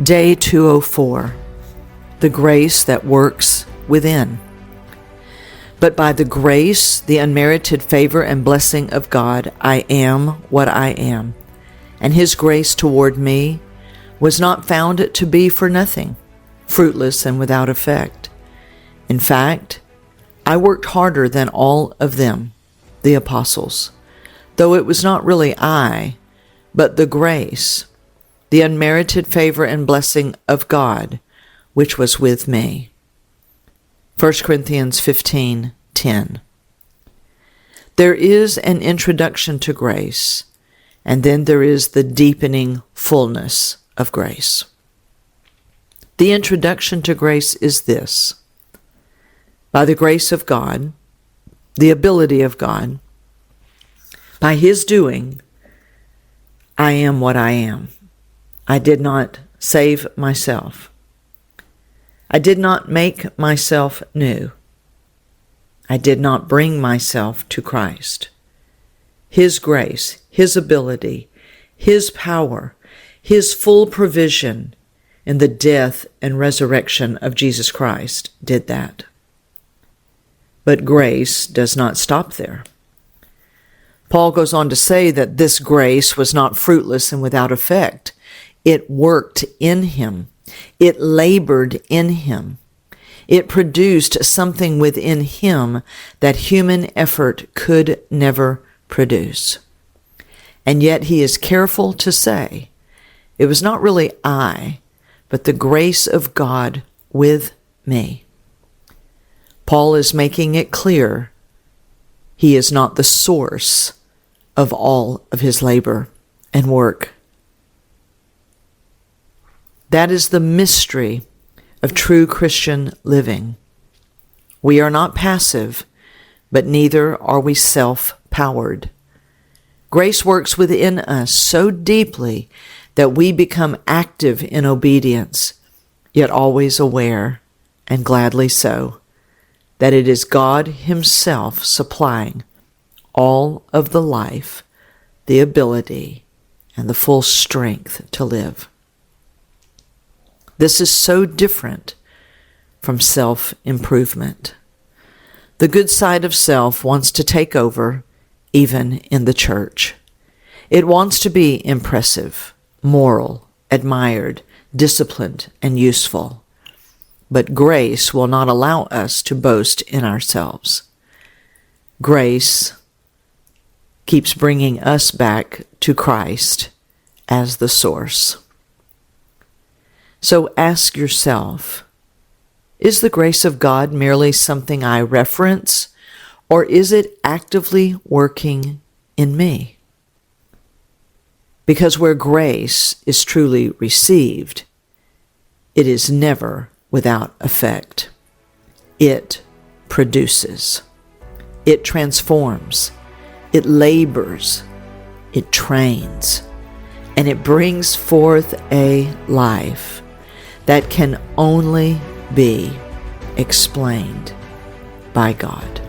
Day 204, the grace that works within. But by the grace, the unmerited favor and blessing of God, I am what I am. And His grace toward me was not found to be for nothing, fruitless and without effect. In fact, I worked harder than all of them, the apostles, though it was not really I, but the grace, the unmerited favor and blessing of God, which was with me. 1 Corinthians 15:10. There is an introduction to grace, and then there is the deepening fullness of grace. The introduction to grace is this: by the grace of God, the ability of God, by His doing, I am what I am. I did not save myself. I did not make myself new. I did not bring myself to Christ. His grace, His ability, His power, His full provision in the death and resurrection of Jesus Christ did that. But grace does not stop there. Paul goes on to say that this grace was not fruitless and without effect. It worked in him. It labored in him. It produced something within him that human effort could never produce. And yet he is careful to say, it was not really I, but the grace of God with me. Paul is making it clear he is not the source of all of his labor and work. That is the mystery of true Christian living. We are not passive, but neither are we self-powered. Grace works within us so deeply that we become active in obedience, yet always aware, and gladly so, that it is God Himself supplying all of the life, the ability, and the full strength to live. This is so different from self-improvement. The good side of self wants to take over, even in the church. It wants to be impressive, moral, admired, disciplined, and useful. But grace will not allow us to boast in ourselves. Grace keeps bringing us back to Christ as the source. So ask yourself, is the grace of God merely something I reference, or is it actively working in me? Because where grace is truly received, it is never without effect. It produces. It transforms. It labors. It trains. And it brings forth a life that can only be explained by God.